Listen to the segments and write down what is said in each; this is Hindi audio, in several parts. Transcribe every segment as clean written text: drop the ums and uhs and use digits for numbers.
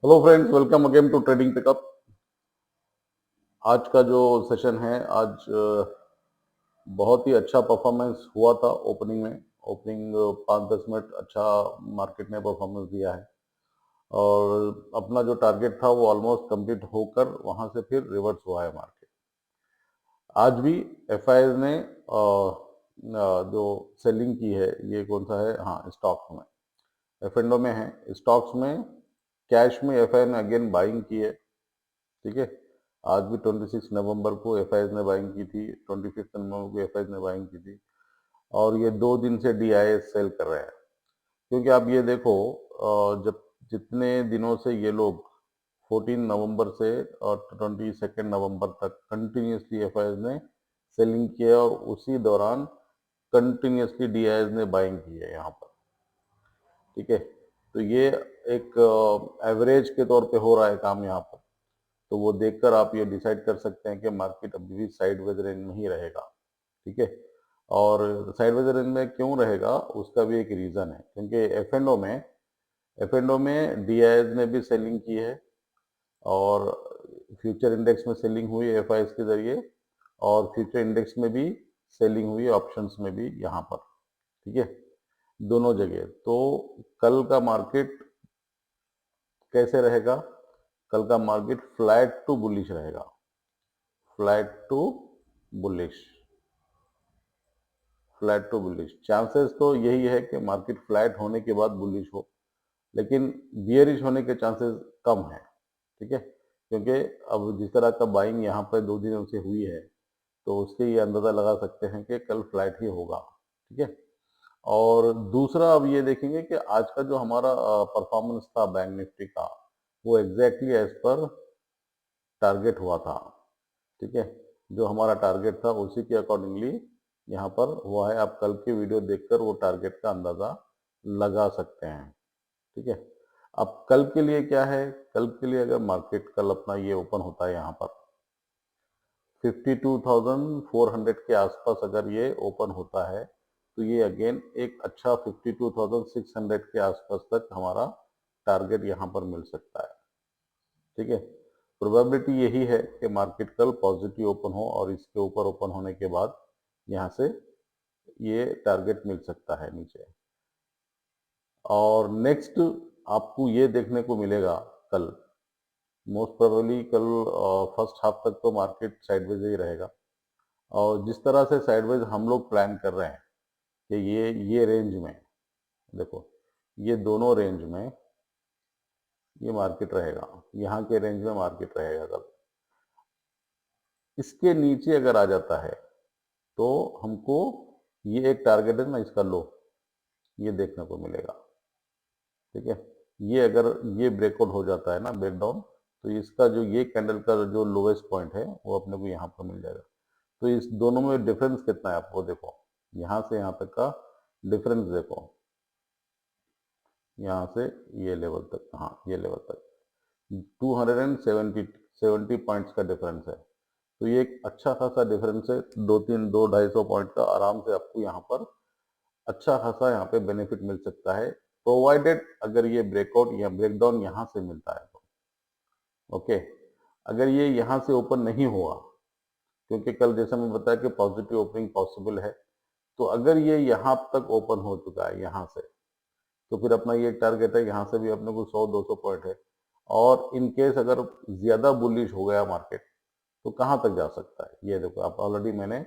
Hello friends, welcome again to trading pickup. आज का जो सेशन है, आज बहुत ही अच्छा परफॉर्मेंस हुआ था ओपनिंग में। ओपनिंग 5-10 मिनट अच्छा मार्केट ने परफॉर्मेंस दिया है और अपना जो टारगेट था वो ऑलमोस्ट कंप्लीट होकर वहां से फिर रिवर्स हुआ है मार्केट। आज भी एफआईआई ने जो सेलिंग की है, ये कौन सा है, हाँ, स्टॉक्स में, एफ एंडो में है। स्टॉक्स में कैश में एफआईआई ने अगेन बाइंग की है। ठीक है, आज भी 26 नवंबर को एफआईआई ने बाइंग की थी, 25 नवंबर को एफआईआई ने बाइंग की थी और ये 2 दिन से डीआईएस सेल कर रहे हैं। क्योंकि आप ये देखो, जब जितने दिनों से ये लोग 14 नवंबर से और 22 नवंबर तक कंटिन्यूसली एफआईआई ने सेलिंग किया और उसी दौरान कंटिन्यूसली डीआईएस ने बाइंग की है यहाँ पर। ठीक है, तो ये एक एवरेज के तौर पे हो रहा है काम यहाँ पर। तो वो देखकर आप ये डिसाइड कर सकते हैं कि मार्केट अभी भी साइडवेज रेंज में ही रहेगा। ठीक है, और साइडवेज रेंज में क्यों रहेगा उसका भी एक रीजन है, क्योंकि एफ एंडो में डीआईएस ने भी सेलिंग की है और फ्यूचर इंडेक्स में सेलिंग हुई है एफआईएस के जरिए, और फ्यूचर इंडेक्स में भी सेलिंग हुई है, ऑप्शंस में भी यहाँ पर। ठीक है, दोनों जगह। तो कल का मार्केट कैसे रहेगा? कल का मार्केट फ्लैट टू बुलिश रहेगा, flat to bullish, flat to bullish. Chances तो यही है कि मार्केट फ्लैट होने के बाद बुलिश हो, लेकिन बियरिश होने के चांसेस कम है। ठीक है, क्योंकि अब जिस तरह का बाइंग यहाँ पर 2 दिनों से हुई है, तो उससे ये अंदाजा लगा सकते हैं कि कल फ्लैट ही होगा। ठीक है, और दूसरा अब ये देखेंगे कि आज का जो हमारा परफॉर्मेंस था बैंक निफ्टी का, वो एग्जैक्टली एज पर टारगेट हुआ था। ठीक है, जो हमारा टारगेट था उसी के अकॉर्डिंगली यहाँ पर हुआ है। आप कल की वीडियो देखकर वो टारगेट का अंदाजा लगा सकते हैं। ठीक है, अब कल के लिए क्या है? कल के लिए अगर मार्केट कल अपना ये ओपन होता है यहाँ पर 52,400 के आसपास, अगर ये ओपन होता है तो ये अगेन एक अच्छा 52,600 के आसपास तक हमारा टारगेट यहाँ पर मिल सकता है। ठीक है, प्रोबेबिलिटी यही है कि मार्केट कल पॉजिटिव ओपन हो और इसके ऊपर ओपन होने के बाद यहाँ से ये टारगेट मिल सकता है नीचे। और नेक्स्ट आपको ये देखने को मिलेगा कल, मोस्ट प्रोबेबली कल फर्स्ट हाफ तक तो मार्केट साइडवेज ही रहेगा। और जिस तरह से साइडवेज हम लोग प्लान कर रहे हैं कि ये रेंज में, देखो, ये दोनों रेंज में ये मार्केट रहेगा, यहाँ के रेंज में मार्केट रहेगा कल। इसके नीचे अगर आ जाता है तो हमको ये एक टारगेट है ना, इसका लो, ये देखने को मिलेगा। ठीक है, ये अगर ये ब्रेकआउट हो जाता है ना, ब्रेकडाउन, तो इसका जो ये कैंडल का जो लोवेस्ट पॉइंट है वो अपने को यहाँ पर मिल जाएगा। तो इस दोनों में डिफरेंस कितना है आपको देखो, यहाँ से यहाँ तक का डिफरेंस देखो, यहाँ से ये लेवल तक, हाँ, ये लेवल तक 270 पॉइंट्स का डिफरेंस है। तो ये एक अच्छा खासा डिफरेंस है, 2-250 पॉइंट का आराम से आपको यहाँ पर अच्छा खासा यहाँ पे बेनिफिट मिल सकता है, प्रोवाइडेड अगर ये ब्रेकआउट या ब्रेकडाउन यहाँ से मिलता है तो। ओके, अगर ये यहाँ से ओपन नहीं हुआ, क्योंकि कल जैसा मैं बताया कि पॉजिटिव ओपनिंग पॉसिबल है, तो अगर ये यहाँ तक ओपन हो चुका है यहाँ से, तो फिर अपना ये टारगेट है, यहाँ से भी अपने को 100-200 पॉइंट है। और इन केस अगर ज्यादा बुलिश हो गया मार्केट तो कहाँ तक जा सकता है? ये देखो, आप ऑलरेडी मैंने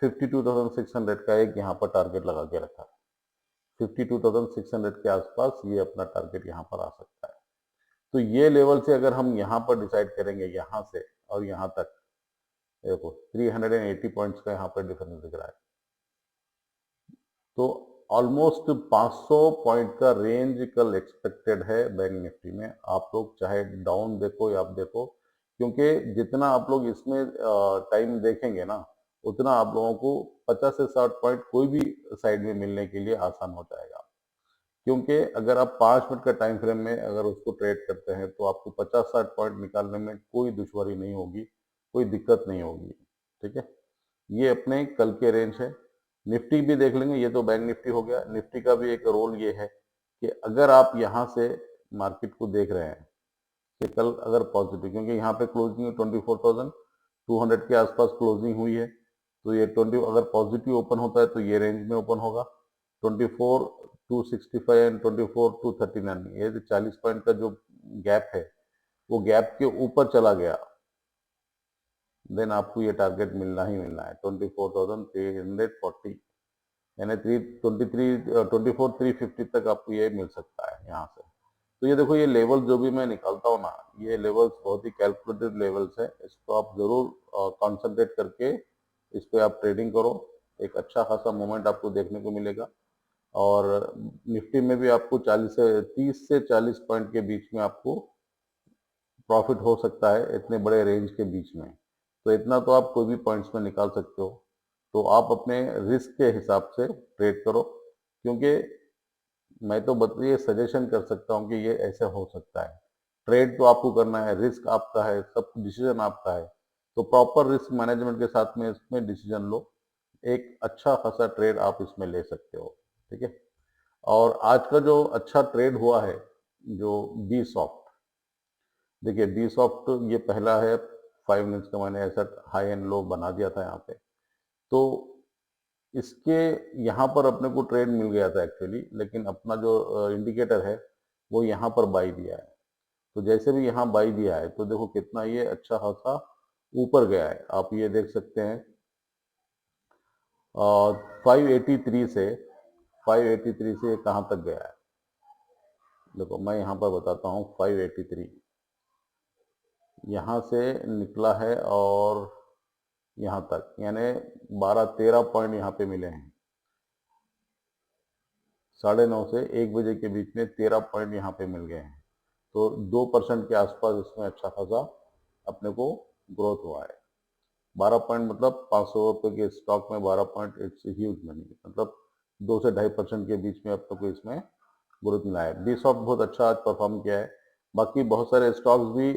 52,600 का एक यहाँ पर टारगेट लगा के रखा है। 52,600 के आसपास ये अपना टारगेट यहाँ पर आ सकता है। तो ये लेवल से अगर हम यहाँ पर डिसाइड करेंगे, यहाँ से और यहाँ तक, देखो 380 पॉइंट्स का यहाँ पर डिफरेंस दिख रहा है। तो ऑलमोस्ट 500 पॉइंट का रेंज कल एक्सपेक्टेड है बैंक निफ्टी में। आप लोग चाहे डाउन देखो या आप देखो, क्योंकि जितना आप लोग इसमें टाइम देखेंगे ना, उतना आप लोगों को 50 से 60 पॉइंट कोई भी साइड में मिलने के लिए आसान हो जाएगा। क्योंकि अगर आप 5 मिनट का टाइम फ्रेम में अगर उसको ट्रेड करते हैं तो आपको 50-60 पॉइंट निकालने में कोई दुश्वारी नहीं होगी, कोई दिक्कत नहीं होगी। ठीक है, ये अपने कल के रेंज है। निफ्टी भी देख लेंगे, ये तो बैंक निफ्टी हो गया। निफ्टी का भी एक रोल ये है कि अगर आप यहाँ से मार्केट को देख रहे हैं कि कल अगर पॉजिटिव, क्योंकि यहाँ पे क्लोजिंग 24,200 के आसपास क्लोजिंग हुई है, तो ये 20 अगर पॉजिटिव ओपन होता है तो ये रेंज में ओपन होगा 24,265 एंड 24,239, ये 40 पॉइंट का जो गैप है वो गैप के ऊपर चला गया, देन आपको ये टारगेट मिलना ही मिलना है 24,340, यानी 24,350 तक आपको ये मिल सकता है यहाँ से। तो ये देखो, ये लेवल जो भी मैं निकालता हूँ ना, ये लेवल्स बहुत ही कैलकुलेटेड लेवल्स है, इसको आप जरूर कंसंट्रेट करके इस पे आप ट्रेडिंग करो, एक अच्छा खासा मोमेंट आपको देखने को मिलेगा। और निफ्टी में भी आपको 30 से 40 पॉइंट के बीच में आपको प्रॉफिट हो सकता है, इतने बड़े रेंज के बीच में। तो इतना तो आप कोई भी पॉइंट्स में निकाल सकते हो। तो आप अपने रिस्क के हिसाब से ट्रेड करो, क्योंकि मैं तो ये सजेशन कर सकता हूँ कि ये ऐसे हो सकता है। ट्रेड तो आपको करना है, रिस्क आपका है, सब डिसीजन आपका है। तो प्रॉपर रिस्क मैनेजमेंट के साथ में इसमें डिसीजन लो, एक अच्छा खासा ट्रेड आप इसमें ले सकते हो। ठीक है। और आज का जो अच्छा ट्रेड हुआ है, जो बी सॉफ्ट, देखिए बी सॉफ्ट ये पहला है 5 मिनट्स का, मैंने ऐसा हाई एंड लो बना दिया था यहाँ पे। तो इसके यहाँ पर अपने को ट्रेड मिल गया था एक्चुअली, लेकिन अपना जो इंडिकेटर है वो यहाँ पर बाई दिया है। तो जैसे भी यहाँ बाई दिया है तो देखो कितना ये अच्छा खासा ऊपर गया है, आप ये देख सकते हैं। 583 से 583 से ये कहाँ तक गया है, देखो मैं यहाँ पर बताता हूँ। 583 यहाँ से निकला है और यहाँ तक, यानी 12-13 पॉइंट यहाँ पे मिले हैं। 9:30 से 1 बजे के बीच में 13 पॉइंट यहाँ पे मिल गए हैं। तो 2% के आसपास इसमें अच्छा खासा अपने को ग्रोथ हुआ है। 12 पॉइंट मतलब 500 रुपए के स्टॉक में 12 पॉइंट, इट्स ह्यूज मनी, मतलब 2 से 2.5% के बीच में अपने को इसमें ग्रोथ मिला है। बी सॉफ्ट बहुत अच्छा आज परफॉर्म किया है। बाकी बहुत सारे स्टॉक्स भी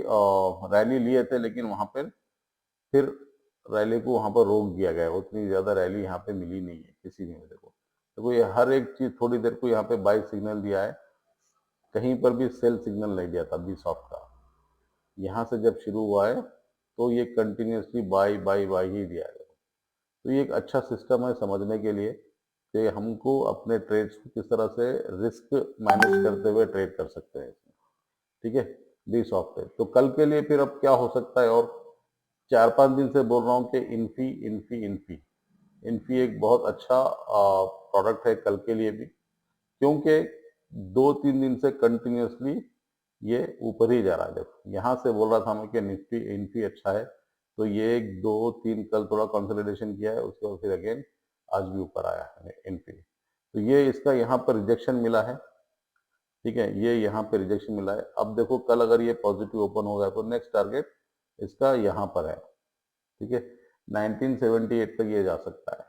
रैली लिए थे, लेकिन वहां पर फिर रैली को वहां पर रोक दिया गया, उतनी ज्यादा रैली यहाँ पे मिली नहीं है किसी ने। देखो ये हर एक चीज थोड़ी देर को यहाँ पे बाई सिग्नल दिया है, कहीं पर भी सेल सिग्नल नहीं दिया था बी सॉफ्ट का। यहाँ से जब शुरू हुआ है तो ये कंटिन्यूसली बाई बाई बाई ही दिया है। तो ये एक अच्छा सिस्टम है समझने के लिए कि हमको अपने ट्रेड्स को किस तरह से रिस्क मैनेज करते हुए ट्रेड कर सकते हैं। ठीक है, बी सॉफ्ट है। तो कल के लिए फिर अब क्या हो सकता है, और 4-5 दिन से बोल रहा हूँ कि इन्फी इन्फी इन्फी इन्फी एक बहुत अच्छा प्रोडक्ट है कल के लिए भी, क्योंकि 2-3 दिन से कंटिन्यूसली ये ऊपर ही जा रहा है। देखो यहाँ से बोल रहा था मैं कि निफ्टी इन्फी अच्छा है, तो ये 1-2-3 कल थोड़ा कंसोलिडेशन किया है, उसके बाद फिर अगेन आज भी ऊपर आया है इन्फी। तो ये इसका यहाँ पर रिजेक्शन मिला है। ठीक है, ये यहाँ पे रिजेक्शन मिला है। अब देखो कल अगर ये पॉजिटिव ओपन हो गया तो नेक्स्ट टारगेट इसका यहाँ पर है। ठीक है, 1978 तक ये जा सकता है।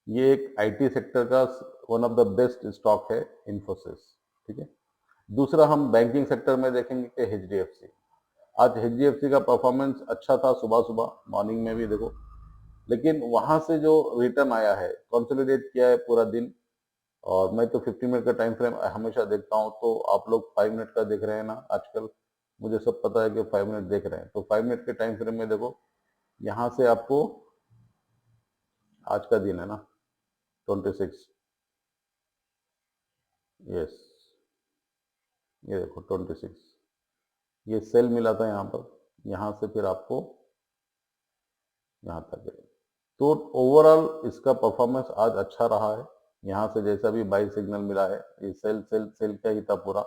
ये एक आईटी सेक्टर का one of the best stock है, इन्फोसिस। ठीक है। दूसरा हम बैंकिंग सेक्टर में देखेंगे कि एचडीएफसी। आज एचडीएफसी का परफॉर्मेंस अच्छा था, सुबह सुबह मॉर्निंग में भी देखो, लेकिन वहां से जो रिटर्न आया है, कंसोलिडेट किया है पूरा दिन। और मैं तो 15 मिनट का टाइम फ्रेम हमेशा देखता हूँ, तो आप लोग 5 मिनट का देख रहे हैं ना आजकल, मुझे सब पता है कि 5 मिनट देख रहे हैं। तो 5 मिनट के टाइम फ्रेम में देखो, यहाँ से आपको आज का दिन है ना 26, यस, ये देखो 26, ये सेल मिला था यहाँ पर, यहाँ से फिर आपको यहाँ तक है। तो ओवरऑल इसका परफॉर्मेंस आज अच्छा रहा है। यहाँ से जैसा भी बाई सिग्नल मिला है, ये सेल सेल सेल का ही था पूरा।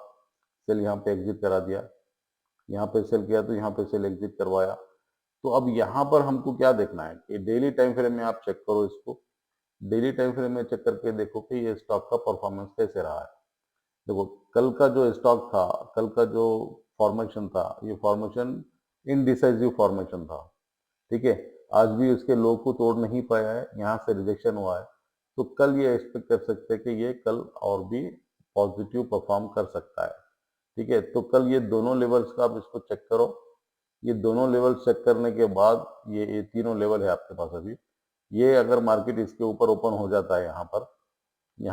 सेल यहाँ पे एग्जिट करा दिया, यहाँ पे सेल किया तो यहाँ पे सेल एग्जिट करवाया। तो अब यहाँ पर हमको क्या देखना है कि डेली टाइम फ्रेम में आप चेक करो इसको, डेली टाइम फ्रेम में चेक करके देखो कि ये स्टॉक का परफॉर्मेंस कैसे रहा है। देखो कल का जो स्टॉक था, कल का जो फॉर्मेशन था, ये फॉर्मेशन इनडिसाइसिव फॉर्मेशन था। ठीक है, आज भी उसके लो को तोड़ नहीं पाया है, यहाँ से रिजेक्शन हुआ है। तो कल ये एक्सपेक्ट कर सकते हैं कि ये कल और भी पॉजिटिव परफॉर्म कर सकता है। ठीक है, तो कल ये दोनों लेवल्स का आप इसको चेक करो। ये दोनों लेवल चेक करने के बाद ये तीनों लेवल है आपके पास अभी, ये अगर मार्केट इसके ऊपर ओपन हो जाता है, यहाँ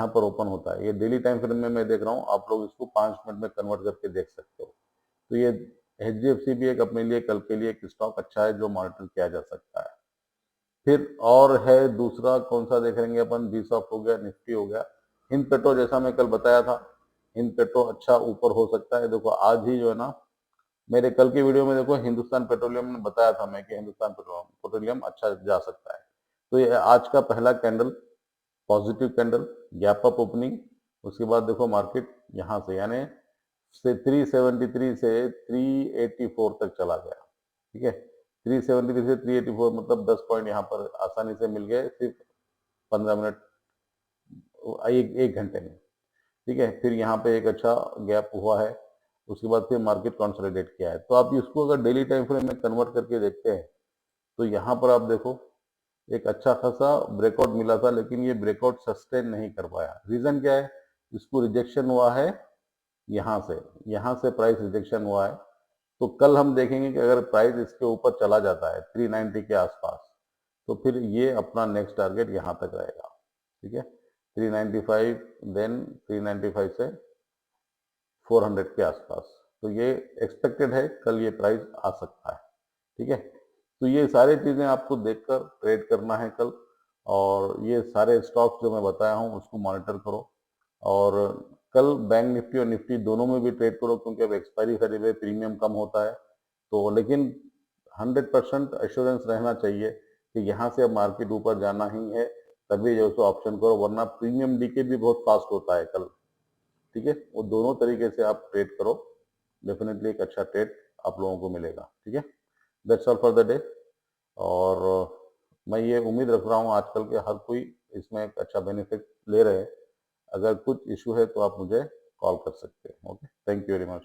पर ओपन होता है, ये डेली टाइम फ्रेम में मैं देख रहा हूँ, आप लोग इसको 5 मिनट में कन्वर्ट करके देख सकते हो। तो ये HDFC भी एक अपने लिए कल के लिए एक स्टॉक अच्छा है जो मॉनिटर किया जा सकता है। फिर और है दूसरा कौन सा देख लेंगे अपन, बीसॉफ्ट हो गया, निफ्टी हो गया। हिंद पेट्रो जैसा मैं कल बताया था, हिंद पेट्रो अच्छा ऊपर हो सकता है। देखो आज ही जो है ना, मेरे कल की वीडियो में देखो हिंदुस्तान पेट्रोलियम ने बताया था मैं कि हिंदुस्तान पेट्रोलियम अच्छा जा सकता है। तो ये आज का पहला candle positive candle, gap up opening, उसके बाद देखो मार्केट यहाँ से यानी से 373 से 384 तक चला गया। ठीक है, 373 से 384 मतलब 10 पॉइंट यहाँ पर आसानी से मिल गए सिर्फ 15 मिनट, एक घंटे में। ठीक है, फिर यहाँ पे एक अच्छा गैप हुआ है, उसके बाद फिर मार्केट कंसोलिडेट किया है। तो आप इसको अगर डेली टाइम फ्रेम में कन्वर्ट करके देखते हैं तो यहाँ पर आप देखो एक अच्छा खासा ब्रेकआउट मिला था, लेकिन ये ब्रेकआउट सस्टेन नहीं कर पाया। रीजन क्या है, इसको रिजेक्शन हुआ है यहाँ से प्राइस रिजेक्शन हुआ है। तो कल हम देखेंगे कि अगर प्राइस इसके ऊपर चला जाता है 390 के आसपास, तो फिर ये अपना नेक्स्ट टारगेट यहाँ तक रहेगा। ठीक है, 395, देन 395 से 400 के आसपास, तो ये एक्सपेक्टेड है कल ये प्राइस आ सकता है। ठीक है, तो ये सारी चीजें आपको देखकर ट्रेड करना है कल, और ये सारे स्टॉक्स जो मैं बताया हूँ उसको मॉनिटर करो। और कल बैंक निफ्टी और निफ्टी दोनों में भी ट्रेड करो, क्योंकि अब एक्सपायरी खरीदे हुए प्रीमियम कम होता है। तो लेकिन 100% एश्योरेंस रहना चाहिए कि यहाँ से अब मार्केट ऊपर जाना ही है, तभी जो सो ऑप्शन करो, वरना प्रीमियम डीके भी बहुत फास्ट होता है कल। ठीक है, वो दोनों तरीके से आप ट्रेड करो, डेफिनेटली एक अच्छा ट्रेड आप लोगों को मिलेगा। ठीक है, that's all for the day. और मैं ये उम्मीद रख रहा हूँ आजकल के हर कोई इसमें एक अच्छा बेनिफिट ले रहे हैं। अगर कुछ इशू है तो आप मुझे कॉल कर सकते हैं। Okay, thank you very much.